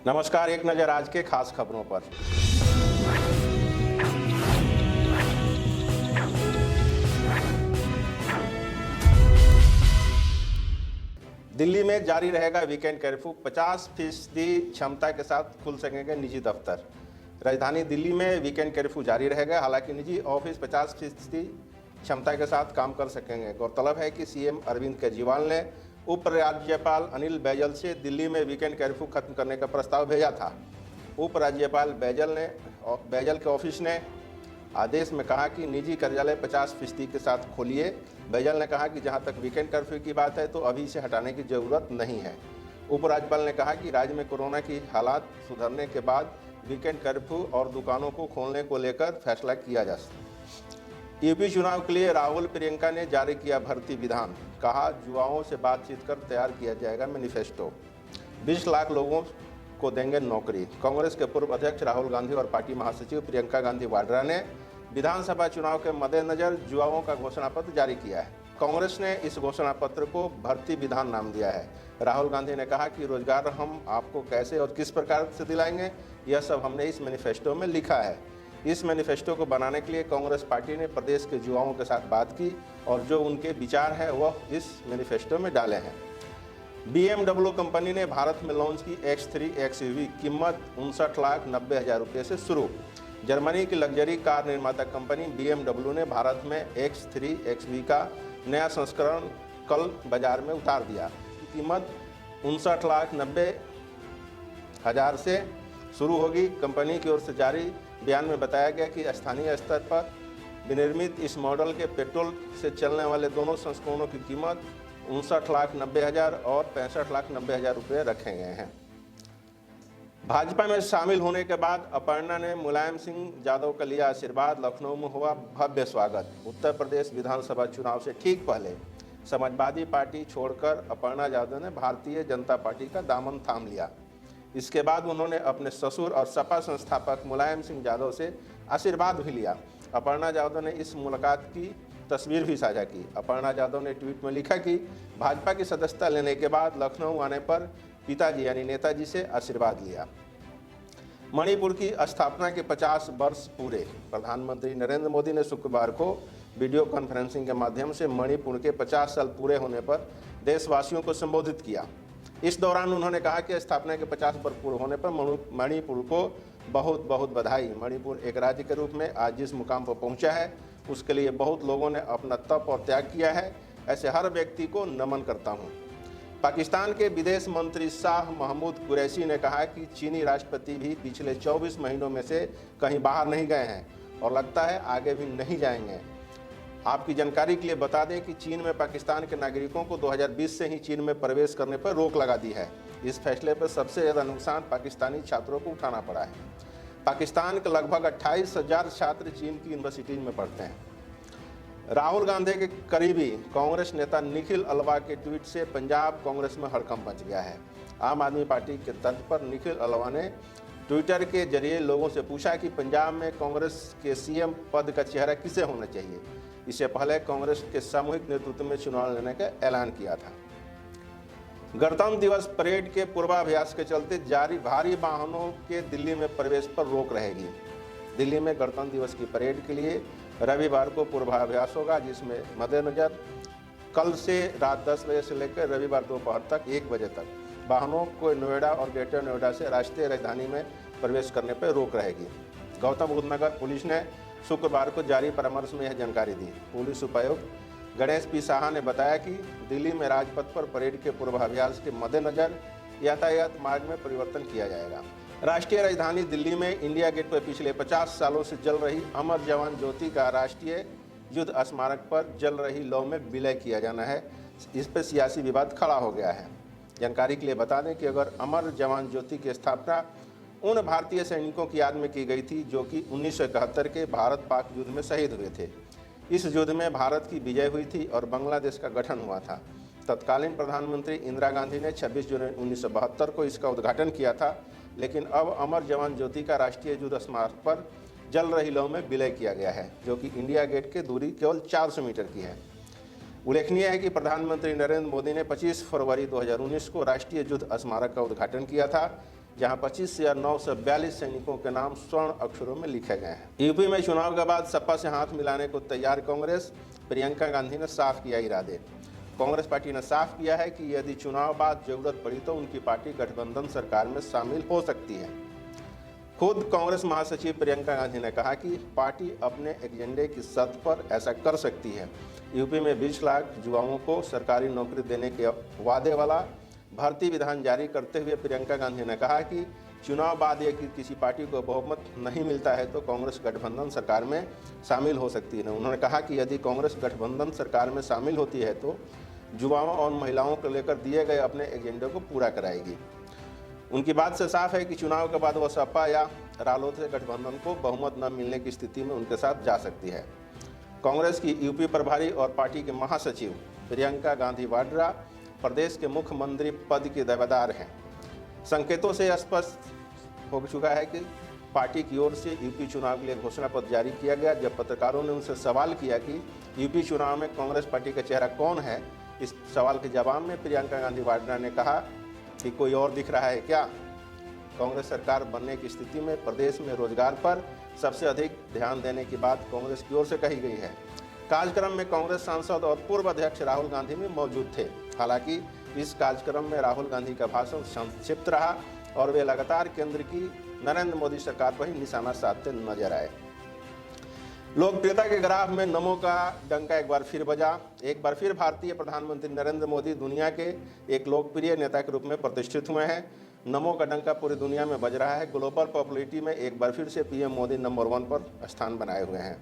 नमस्कार, एक नज़र आज के खास खबरों पर। दिल्ली में जारी रहेगा वीकेंड कर्फ्यू, 50% क्षमता के साथ खुल सकेंगे निजी दफ्तर। राजधानी दिल्ली में वीकेंड कर्फ्यू जारी रहेगा, हालांकि निजी ऑफिस 50% क्षमता के साथ काम कर सकेंगे। गौरतलब है कि सीएम अरविंद केजरीवाल ने उप राज्यपाल अनिल बैजल से दिल्ली में वीकेंड कर्फ्यू खत्म करने का प्रस्ताव भेजा था। उप राज्यपाल बैजल के ऑफिस ने आदेश में कहा कि निजी कार्यालय 50% के साथ खोलिए। बैजल ने कहा कि जहां तक वीकेंड कर्फ्यू की बात है तो अभी इसे हटाने की जरूरत नहीं है। उपराज्यपाल ने कहा कि राज्य में कोरोना की हालात सुधरने के बाद वीकेंड कर्फ्यू और दुकानों को खोलने को लेकर फैसला किया जा सकता है। यूपी चुनाव के लिए राहुल प्रियंका ने जारी किया भर्ती विधान, कहा युवाओं से बातचीत कर तैयार किया जाएगा मैनिफेस्टो। 20 लाख लोगों को देंगे नौकरी। कांग्रेस के पूर्व अध्यक्ष राहुल गांधी और पार्टी महासचिव प्रियंका गांधी वाड्रा ने विधानसभा चुनाव के मद्देनजर युवाओं का घोषणा पत्र जारी किया है। कांग्रेस ने इस घोषणा पत्र को भर्ती विधान नाम दिया है। राहुल गांधी ने कहा कि रोजगार हम आपको कैसे और किस प्रकार से दिलाएंगे, यह सब हमने इस मैनिफेस्टो में लिखा है। इस मैनिफेस्टो को बनाने के लिए कांग्रेस पार्टी ने प्रदेश के युवाओं के साथ बात की और जो उनके विचार हैं वह इस मैनिफेस्टो में डाले हैं। BMW कंपनी ने भारत में लॉन्च की X3 XUV, कीमत 59,90,000 रुपये से शुरू। जर्मनी की लग्जरी कार निर्माता कंपनी BMW ने भारत में X3 XUV का नया संस्करण कल बाजार में उतार दिया। कीमत 59,90,000 से शुरू होगी। कंपनी की ओर से जारी बयान में बताया गया कि स्थानीय स्तर पर विनिर्मित इस मॉडल के पेट्रोल से चलने वाले दोनों संस्करणों की कीमत 59,90,000 और 65,90,000 रुपये रखे गए हैं। भाजपा में शामिल होने के बाद अपर्णा ने मुलायम सिंह यादव का लिया आशीर्वाद। लखनऊ में हुआ भव्य स्वागत। उत्तर प्रदेश विधानसभा चुनाव से ठीक पहले समाजवादी पार्टी छोड़कर अपर्णा यादव ने भारतीय जनता पार्टी का दामन थाम लिया। इसके बाद उन्होंने अपने ससुर और सपा संस्थापक मुलायम सिंह यादव से आशीर्वाद भी लिया। अपर्णा यादव ने इस मुलाकात की तस्वीर भी साझा की। अपर्णा यादव ने ट्वीट में लिखा कि भाजपा की सदस्यता लेने के बाद लखनऊ आने पर पिताजी यानी नेताजी से आशीर्वाद लिया। मणिपुर की स्थापना के 50 वर्ष पूरे। प्रधानमंत्री नरेंद्र मोदी ने शुक्रवार को वीडियो कॉन्फ्रेंसिंग के माध्यम से मणिपुर के 50 साल पूरे होने पर देशवासियों को संबोधित किया। इस दौरान उन्होंने कहा कि स्थापना के 50 वर्ष पूरे होने पर मणिपुर को बहुत बहुत बधाई। मणिपुर एक राज्य के रूप में आज जिस मुकाम पर पहुंचा है उसके लिए बहुत लोगों ने अपना तप और त्याग किया है। ऐसे हर व्यक्ति को नमन करता हूं। पाकिस्तान के विदेश मंत्री शाह महमूद कुरैशी ने कहा कि चीनी राष्ट्रपति भी पिछले 24 महीनों में से कहीं बाहर नहीं गए हैं और लगता है आगे भी नहीं जाएंगे। आपकी जानकारी के लिए बता दें कि चीन में पाकिस्तान के नागरिकों को 2020 से ही चीन में प्रवेश करने पर रोक लगा दी है। इस फैसले पर सबसे ज़्यादा नुकसान पाकिस्तानी छात्रों को उठाना पड़ा है। पाकिस्तान के लगभग 28,000 छात्र चीन की यूनिवर्सिटीज में पढ़ते हैं। राहुल गांधी के करीबी कांग्रेस नेता निखिल अल्वा के ट्वीट से पंजाब कांग्रेस में हड़कंप मच गया है। आम आदमी पार्टी के तर्ज पर निखिल अल्वा ने ट्विटर के जरिए लोगों से पूछा कि पंजाब में कांग्रेस के सीएम पद का चेहरा किसे होना चाहिए। इससे पहले कांग्रेस के सामूहिक नेतृत्व में चुनाव लड़ने का ऐलान किया था। गणतंत्र दिवस परेड के पूर्वाभ्यास के चलते जारी भारी वाहनों के दिल्ली में प्रवेश पर रोक रहेगी। दिल्ली में गणतंत्र दिवस की परेड के लिए रविवार को पूर्वाभ्यास होगा, जिसमें मद्देनजर कल से रात 10 बजे से लेकर रविवार दोपहर तक 1 बजे तक वाहनों को नोएडा और ग्रेटर नोएडा से राष्ट्रीय राजधानी में प्रवेश करने पर रोक रहेगी। गौतम बुद्ध नगर पुलिस ने शुक्रवार को जारी परामर्श में यह जानकारी दी। पुलिस उपायुक्त गणेश पी साहा ने बताया कि दिल्ली में राजपथ पर परेड के पूर्वाभ्यास के मद्देनजर यातायात मार्ग में परिवर्तन किया जाएगा। राष्ट्रीय राजधानी दिल्ली में इंडिया गेट पर पिछले 50 सालों से जल रही अमर जवान ज्योति का राष्ट्रीय युद्ध स्मारक पर जल रही लौ में विलय किया जाना है। इस पर सियासी विवाद खड़ा हो गया है। जानकारी के लिए बता दें कि अगर अमर जवान ज्योति की स्थापना उन भारतीय सैनिकों की याद में की गई थी जो कि 1971 के भारत पाक युद्ध में शहीद हुए थे। इस युद्ध में भारत की विजय हुई थी और बांग्लादेश का गठन हुआ था। तत्कालीन प्रधानमंत्री इंदिरा गांधी ने 26 जुलाई 1972 को इसका उद्घाटन किया था, लेकिन अब अमर जवान ज्योति का राष्ट्रीय युद्ध स्मारक पर जल रही लौ में विलय किया गया है, जो कि इंडिया गेट के दूरी केवल 400 मीटर की है। उल्लेखनीय है कि प्रधानमंत्री नरेंद्र मोदी ने 25 फरवरी 2019 को राष्ट्रीय युद्ध स्मारक का उद्घाटन किया था, जहां 25 या 942 सैनिकों के नाम स्वर्ण अक्षरों में लिखे गए हैं। यूपी में चुनाव के बाद सपा से हाथ मिलाने को तैयार कांग्रेस, प्रियंका गांधी ने साफ किया इरादे। कांग्रेस पार्टी ने साफ किया है कि यदि चुनाव बाद जरूरत पड़ी तो उनकी पार्टी गठबंधन सरकार में शामिल हो सकती है। खुद कांग्रेस महासचिव प्रियंका गांधी ने कहा कि पार्टी अपने एजेंडे की शर्त पर ऐसा कर सकती है। यूपी में 20 लाख युवाओं को सरकारी नौकरी देने के वादे वाला भर्ती विधान जारी करते हुए प्रियंका गांधी ने कहा कि चुनाव बाद यदि किसी पार्टी को बहुमत नहीं मिलता है तो कांग्रेस गठबंधन सरकार में शामिल हो सकती है। उन्होंने कहा कि यदि कांग्रेस गठबंधन सरकार में शामिल होती है तो युवाओं और महिलाओं को लेकर दिए गए अपने एजेंडे को पूरा कराएगी। उनकी बात से साफ है कि चुनाव के बाद वह सपा या रालोद से गठबंधन को बहुमत न मिलने की स्थिति में उनके साथ जा सकती है। कांग्रेस की यूपी प्रभारी और पार्टी के महासचिव प्रियंका गांधी वाड्रा प्रदेश के मुख्यमंत्री पद की दावेदार हैं। संकेतों से स्पष्ट हो चुका है कि पार्टी की ओर से यूपी चुनाव के लिए घोषणा पत्र जारी किया गया। जब पत्रकारों ने उनसे सवाल किया कि यूपी चुनाव में कांग्रेस पार्टी का चेहरा कौन है, इस सवाल के जवाब में प्रियंका गांधी वाड्रा ने कहा कि कोई और दिख रहा है क्या। कांग्रेस सरकार बनने की स्थिति में प्रदेश में रोजगार पर सबसे अधिक ध्यान देने की बात कांग्रेस की ओर से कही गई है। कार्यक्रम में कांग्रेस सांसद और पूर्व अध्यक्ष राहुल गांधी भी मौजूद थे। हालांकि इस कार्यक्रम में राहुल गांधी का भाषण संक्षिप्त रहा और वे लगातार केंद्र की नरेंद्र मोदी सरकार पर ही निशाना साधते नजर आए। लोकप्रियता के ग्राफ में नमो का डंका एक बार फिर बजा। एक बार फिर भारतीय प्रधानमंत्री नरेंद्र मोदी दुनिया के एक लोकप्रिय नेता के रूप में प्रतिष्ठित हुए हैं। नमो का डंका पूरी दुनिया में बज रहा है। ग्लोबल पॉपुलैरिटी में एक बार फिर से पीएम मोदी नंबर 1 पर स्थान बनाए हुए हैं।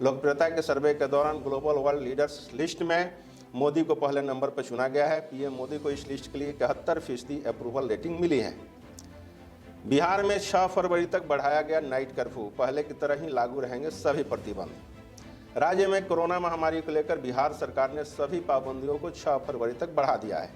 लोकप्रियता के सर्वे के दौरान ग्लोबल वर्ल्ड लीडर्स लिस्ट में मोदी को पहले नंबर पर चुना गया है। पीएम मोदी को इस लिस्ट के लिए 71% अप्रूवल रेटिंग मिली है। बिहार में 6 फरवरी तक बढ़ाया गया नाइट कर्फ्यू। पहले की तरह ही लागू रहेंगे सभी प्रतिबंध। राज्य में कोरोना महामारी को लेकर बिहार सरकार ने सभी पाबंदियों को 6 फरवरी तक बढ़ा दिया है।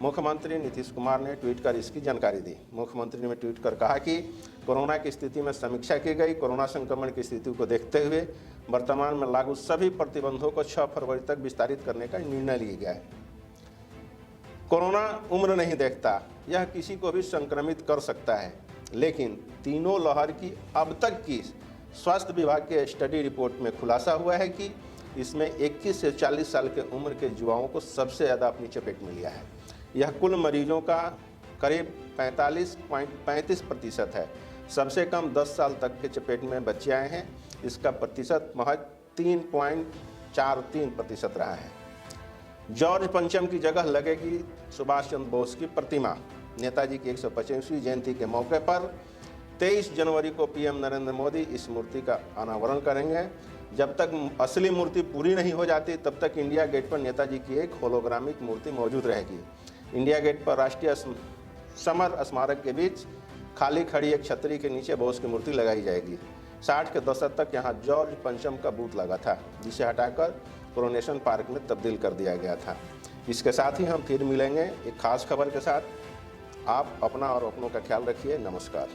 मुख्यमंत्री नीतीश कुमार ने ट्वीट कर इसकी जानकारी दी। मुख्यमंत्री ने ट्वीट कर कहा कि कोरोना की स्थिति में समीक्षा की गई। कोरोना संक्रमण की स्थिति को देखते हुए वर्तमान में लागू सभी प्रतिबंधों को 6 फरवरी तक विस्तारित करने का निर्णय लिया गया है। कोरोना उम्र नहीं देखता, यह किसी को भी संक्रमित कर सकता है, लेकिन तीनों लहर की अब तक की स्वास्थ्य विभाग के स्टडी रिपोर्ट में खुलासा हुआ है कि इसमें 21 से 40 साल के उम्र के युवाओं को सबसे ज़्यादा अपनी चपेट में लिया है। यह कुल मरीजों का करीब 45.35% है। सबसे कम 10 साल तक के चपेट में बच्चे आए हैं। इसका प्रतिशत महज 3.43% रहा है। जॉर्ज पंचम की जगह लगेगी सुभाष चंद्र बोस की प्रतिमा। नेताजी की 125वीं जयंती के मौके पर 23 जनवरी को पीएम नरेंद्र मोदी इस मूर्ति का अनावरण करेंगे। जब तक असली मूर्ति पूरी नहीं हो जाती तब तक इंडिया गेट पर नेताजी की एक होलोग्रामिक मूर्ति मौजूद रहेगी। इंडिया गेट पर राष्ट्रीय समर स्मारक के बीच खाली खड़ी एक छतरी के नीचे बोस की मूर्ति लगाई जाएगी। 60 के दशक तक यहाँ जॉर्ज पंचम का बूथ लगा था, जिसे हटाकर कोरोनेशन पार्क में तब्दील कर दिया गया था। इसके साथ ही हम फिर मिलेंगे एक खास खबर के साथ। आप अपना और अपनों का ख्याल रखिए। नमस्कार।